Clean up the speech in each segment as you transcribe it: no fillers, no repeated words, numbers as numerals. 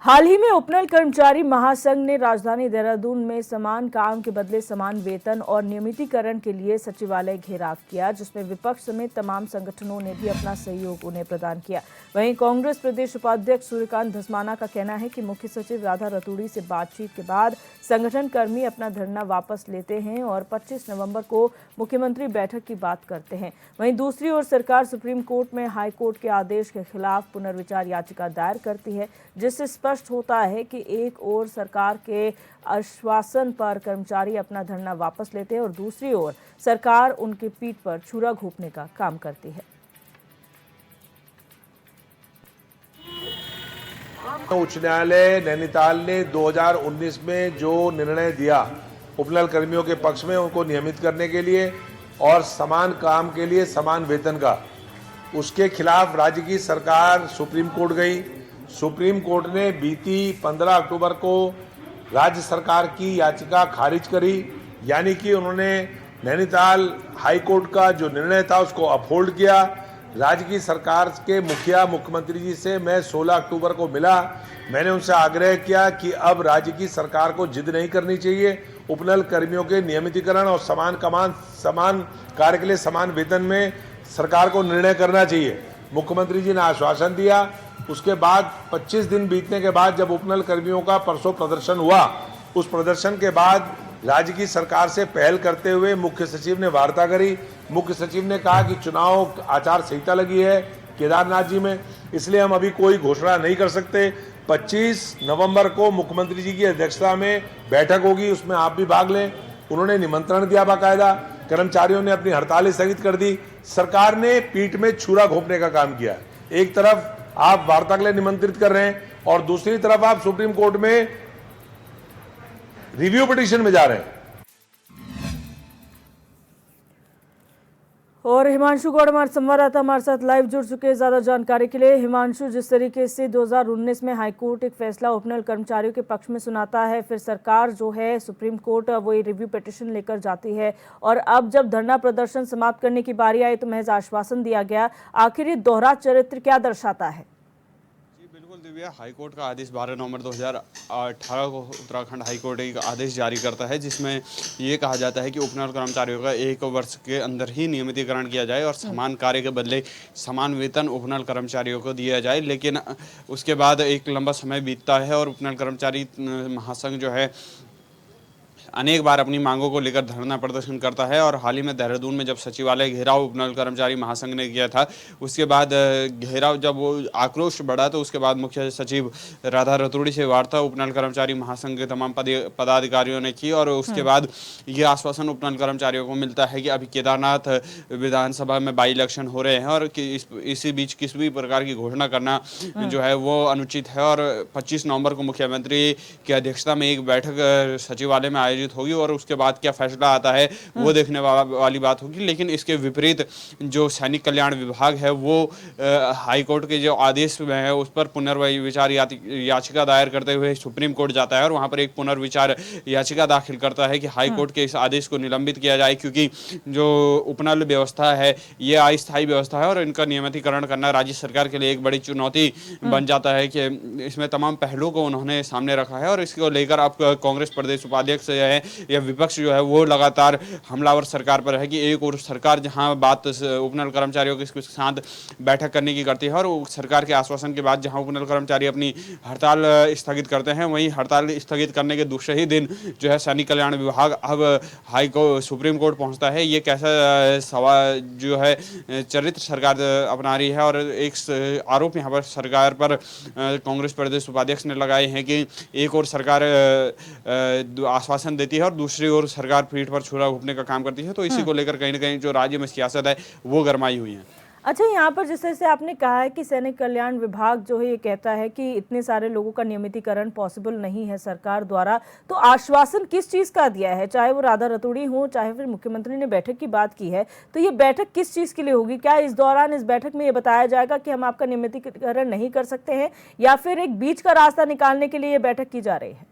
हाल ही में उपनल कर्मचारी महासंघ ने राजधानी देहरादून में समान काम के बदले समान वेतन और नियमितीकरण के लिए सचिवालय घेराव किया, जिसमें विपक्ष समेत तमाम संगठनों ने भी अपना सहयोग उन्हें प्रदान किया। वहीं कांग्रेस प्रदेश उपाध्यक्ष सूर्यकांत धस्माना का कहना है कि मुख्य सचिव राधा रतूड़ी से बातचीत के बाद संगठन कर्मी अपना धरना वापस लेते हैं और 25 नवंबर को मुख्यमंत्री बैठक की बात करते हैं। वहीं दूसरी ओर सरकार सुप्रीम कोर्ट में हाई कोर्ट के आदेश के खिलाफ पुनर्विचार याचिका दायर करती है, जिससे स्पष्ट होता है कि एक ओर सरकार के आश्वासन पर कर्मचारी अपना धरना वापस लेते हैं और दूसरी ओर सरकार उनकी पीठ पर छुरा घोंपने का काम करती है। उच्च न्यायालय नैनीताल ने 2019 में जो निर्णय दिया उपनल कर्मियों के पक्ष में उनको नियमित करने के लिए और समान काम के लिए समान वेतन का, उसके खिलाफ राज्य की सरकार सुप्रीम कोर्ट गई। सुप्रीम कोर्ट ने बीती 15 अक्टूबर को राज्य सरकार की याचिका खारिज करी, यानी कि उन्होंने नैनीताल हाई कोर्ट का जो निर्णय था उसको अपहोल्ड किया। राज्य की सरकार के मुखिया मुख्यमंत्री जी से मैं 16 अक्टूबर को मिला। मैंने उनसे आग्रह किया कि अब राज्य की सरकार को जिद नहीं करनी चाहिए, उपनल कर्मियों के नियमितीकरण और समान कार्य के लिए समान वेतन में सरकार को निर्णय करना चाहिए। मुख्यमंत्री जी ने आश्वासन दिया। उसके बाद 25 दिन बीतने के बाद जब उपनल कर्मियों का परसों प्रदर्शन हुआ, उस प्रदर्शन के बाद राज्य की सरकार से पहल करते हुए मुख्य सचिव ने वार्ता करी। मुख्य सचिव ने कहा कि चुनाव आचार संहिता लगी है केदारनाथ जी में, इसलिए हम अभी कोई घोषणा नहीं कर सकते। 25 नवंबर को मुख्यमंत्री जी की अध्यक्षता में बैठक होगी, उसमें आप भी भाग लें। उन्होंने निमंत्रण दिया बाकायदा। कर्मचारियों ने अपनी हड़ताल स्थगित कर दी। सरकार ने पीठ में छुरा घोंपने का काम किया। एक तरफ आप वार्ता के लिए निमंत्रित कर रहे हैं और दूसरी तरफ आप सुप्रीम कोर्ट में रिव्यू पिटीशन में जा रहे हैं। और हिमांशु गौड़ हमारे संवाददाता हमारे साथ लाइव जुड़ चुके हैं ज्यादा जानकारी के लिए। हिमांशु, जिस तरीके से 2019 में हाईकोर्ट एक फैसला उपनल कर्मचारियों के पक्ष में सुनाता है, फिर सरकार जो है सुप्रीम कोर्ट वो रिव्यू पिटीशन लेकर जाती है और अब जब धरना प्रदर्शन समाप्त करने की बारी आई तो महज आश्वासन दिया गया, आखिर ये दोहरा चरित्र क्या दर्शाता है? बिल्कुल दिव्या, हाईकोर्ट का आदेश 12 नवंबर 2018 को उत्तराखंड हाईकोर्ट एक आदेश जारी करता है, जिसमें ये कहा जाता है कि उपनल कर्मचारियों का 1 वर्ष के अंदर ही नियमितीकरण किया जाए और समान कार्य के बदले समान वेतन उपनल कर्मचारियों को दिया जाए। लेकिन उसके बाद एक लंबा समय बीतता है और उपनल कर्मचारी महासंघ जो है अनेक बार अपनी मांगों को लेकर धरना प्रदर्शन करता है और हाल ही में देहरादून में जब सचिवालय घेराव उपनल कर्मचारी महासंघ ने किया था, उसके बाद घेराव जब वो आक्रोश बढ़ा तो उसके बाद मुख्य सचिव राधा रतूड़ी से वार्ता उपनल कर्मचारी महासंघ के तमाम पदाधिकारियों ने की और उसके बाद ये आश्वासन उपनल कर्मचारियों को मिलता है कि अभी केदारनाथ विधानसभा में बाई इलेक्शन हो रहे हैं और इसी बीच किसी भी प्रकार की घोषणा करना जो है वो अनुचित है। और 25 नवंबर को मुख्यमंत्री की अध्यक्षता में एक बैठक सचिवालय में आयोजित होगी और उसके बाद क्या फैसला आता है वो देखने वाली बात होगी। लेकिन इसके विपरीत जो सैनिक कल्याण विभाग है वो हाई कोर्ट के जो आदेश में है उस पर पुनर्विचार याचिका दायर करते हुए सुप्रीम कोर्ट जाता है और वहां पर एक पुनर्विचार याचिका दाखिल करता है कि हाई कोर्ट के इस आदेश को निलंबित किया जाए, क्योंकि जो उपनल व्यवस्था है ये अस्थायी व्यवस्था है और इनका नियमितीकरण करना राज्य सरकार के लिए एक बड़ी चुनौती बन जाता है कि इसमें तमाम पहलुओं को उन्होंने सामने रखा है। और इसको लेकर अब कांग्रेस प्रदेश उपाध्यक्ष या विपक्ष जो है वो लगातार हमलावर सरकार पर है कि एक और सरकार जहां बात उपनल कर्मचारियों के साथ बैठक करने की करती है और सरकार के आश्वासन के बाद जहां उपनल कर्मचारी अपनी हड़ताल स्थगित करते हैं, वहीं हड़ताल स्थगित करने के दूसरे ही दिन जो है सैनिक कल्याण विभाग अब सुप्रीम कोर्ट पहुंचता है। ये कैसा सवाल जो है चरित्र सरकार अपना रही है और एक आरोप यहाँ पर सरकार पर कांग्रेस प्रदेश उपाध्यक्ष ने लगाए हैं कि एक और सरकार आश्वासन देती है और दूसरी ओर सरकार पीठ पर छुरा घोंपने का काम करती है। तो इसी को लेकर कहीं ना कहीं जो राज्य में सियासत है वो गरमाई हुई है। अच्छा, यहाँ पर जिस तरह से आपने कहा है कि सैनिक कल्याण विभाग जो है ये कहता है कि इतने सारे लोगों का नियमितीकरण पॉसिबल नहीं है सरकार द्वारा, तो आश्वासन किस चीज का दिया है? चाहे वो राधा रतूड़ी हो, चाहे फिर मुख्यमंत्री ने बैठक की बात की है, तो ये बैठक किस चीज के लिए होगी? क्या इस दौरान इस बैठक में ये बताया जाएगा कि हम आपका नियमितीकरण नहीं कर सकते हैं, या फिर एक बीच का रास्ता निकालने के लिए ये बैठक की जा रही है?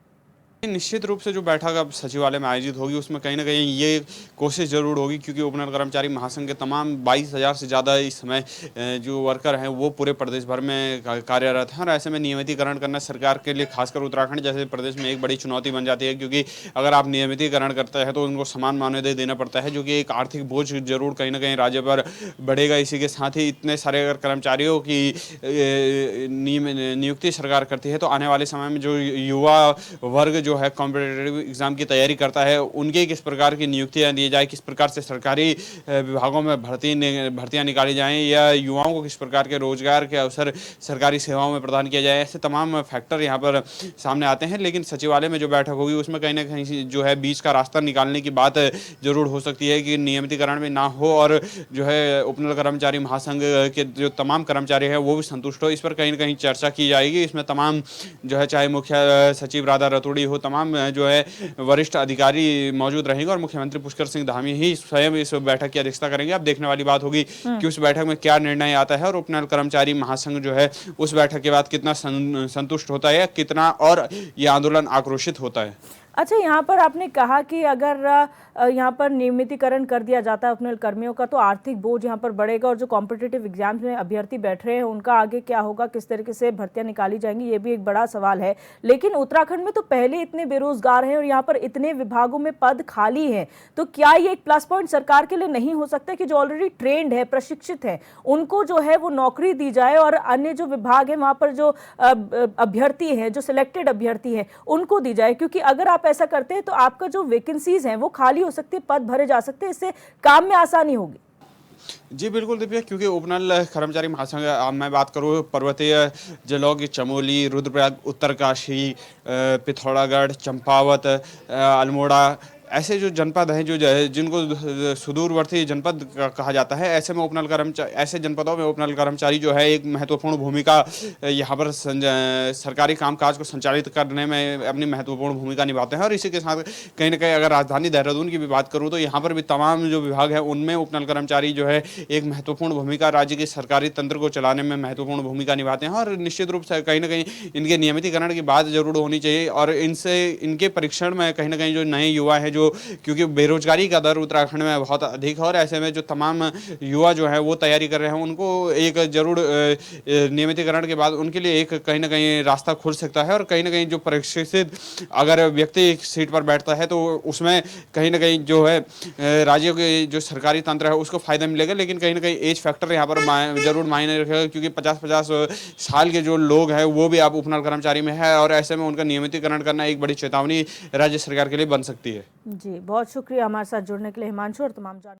निश्चित रूप से जो बैठक अब सचिवालय में आयोजित होगी उसमें कहीं ना कहीं ये कोशिश जरूर होगी, क्योंकि उपनल कर्मचारी महासंघ के तमाम 22,000 से ज़्यादा इस समय जो वर्कर हैं वो पूरे प्रदेश भर में कार्यरत हैं, और ऐसे में नियमितीकरण करना सरकार के लिए, खासकर उत्तराखंड जैसे प्रदेश में, एक बड़ी चुनौती बन जाती है, क्योंकि अगर आप नियमितीकरण करते हैं तो उनको समान मानदेय देना पड़ता है, जो कि एक आर्थिक बोझ जरूर कहीं ना कहीं राज्य पर बढ़ेगा। इसी के साथ ही इतने सारे अगर कर्मचारियों की नियुक्ति सरकार करती है तो आने वाले समय में जो युवा वर्ग जो है कॉम्पिटिटिव एग्जाम की तैयारी करता है उनके किस प्रकार की नियुक्तियां दी जाए, किस प्रकार से सरकारी विभागों में भर्तियां निकाली जाएं, या युवाओं को किस प्रकार के रोजगार के अवसर सरकारी सेवाओं में प्रदान किया जाए, ऐसे तमाम फैक्टर यहां पर सामने आते हैं। लेकिन सचिवालय में जो बैठक होगी उसमें कहीं ना कहीं जो है बीच का रास्ता निकालने की बात जरूर हो सकती है कि नियमितीकरण में ना हो और जो है उपनल कर्मचारी महासंघ के जो तमाम कर्मचारी हैं वो भी संतुष्ट हो। इस पर कहीं ना कहीं चर्चा की जाएगी। इसमें तमाम जो है, चाहे मुख्य सचिव राधा रतूड़ी हो, तमाम जो है वरिष्ठ अधिकारी मौजूद रहेंगे और मुख्यमंत्री पुष्कर सिंह धामी ही स्वयं इस बैठक की अध्यक्षता करेंगे। अब देखने वाली बात होगी कि उस बैठक में क्या निर्णय आता है और उपनल कर्मचारी महासंघ जो है उस बैठक के बाद कितना संतुष्ट होता है, कितना और ये आंदोलन आक्रोशित होता है। अच्छा, यहाँ पर आपने कहा कि अगर यहाँ पर नियमितीकरण कर दिया जाता है उपनल कर्मियों का तो आर्थिक बोझ यहाँ पर बढ़ेगा, और जो कॉम्पिटिटिव एग्जाम्स में अभ्यर्थी बैठ रहे हैं उनका आगे क्या होगा, किस तरीके से भर्तियां निकाली जाएंगी, ये भी एक बड़ा सवाल है। लेकिन उत्तराखंड में तो पहले इतने बेरोजगार हैं और यहाँ पर इतने विभागों में पद खाली हैं, तो क्या ये एक प्लस पॉइंट सरकार के लिए नहीं हो सकता कि जो ऑलरेडी ट्रेंड है, प्रशिक्षित है, उनको जो है वो नौकरी दी जाए और अन्य जो विभाग है वहाँ पर जो अभ्यर्थी हैं, जो सिलेक्टेड अभ्यर्थी हैं, उनको दी जाए? क्योंकि अगर आप ऐसा करते हैं तो आपका जो वैकेंसीज हैं वो खाली हो सकती है, पद भरे जा सकते हैं, इससे काम में आसानी होगी। जी बिल्कुल दिव्या, क्योंकि उपनल कर्मचारी महासंघ, मैं बात करूँ पर्वतीय जिलों की चमोली, रुद्रप्रयाग, उत्तरकाशी, पिथौरागढ़, चंपावत, अल्मोड़ा, ऐसे जो जनपद हैं जो जिनको सुदूरवर्ती जनपद कहा जाता है, ऐसे में ऐसे जनपदों में उपनल कर्मचारी जो है एक महत्वपूर्ण भूमिका यहाँ पर सरकारी कामकाज को संचालित करने में अपनी महत्वपूर्ण भूमिका निभाते हैं। और इसी के साथ कहीं ना कहीं अगर राजधानी देहरादून की भी बात करूँ तो यहाँ पर भी तमाम जो विभाग है उनमें उपनल कर्मचारी जो है एक महत्वपूर्ण भूमिका, राज्य के सरकारी तंत्र को चलाने में महत्वपूर्ण भूमिका निभाते हैं। और निश्चित रूप से कहीं ना कहीं इनके नियमितीकरण की बात जरूर होनी चाहिए, और इनके परीक्षण में कहीं ना कहीं जो नए युवा हैं, क्योंकि बेरोजगारी का दर उत्तराखंड में बहुत अधिक है, और ऐसे में जो तमाम युवा जो है वो तैयारी कर रहे हैं उनको एक जरूर नियमितीकरण के बाद उनके लिए एक कहीं ना कहीं रास्ता खुल सकता है। और कहीं ना कहीं जो प्रशिक्षित अगर व्यक्ति एक सीट पर बैठता है तो उसमें कहीं ना कहीं जो है राज्यों के जो सरकारी तंत्र है उसको फायदा मिलेगा। लेकिन कहीं ना कहीं एज फैक्टर यहाँ पर जरूर मायने रखेगा, क्योंकि 50-50 साल के जो लोग हैं वो भी अब उपनल कर्मचारी में है, और ऐसे में उनका नियमितीकरण करना एक बड़ी चेतावनी राज्य सरकार के लिए बन सकती है। जी, बहुत शुक्रिया हमारे साथ जुड़ने के लिए हिमांशु, और तमाम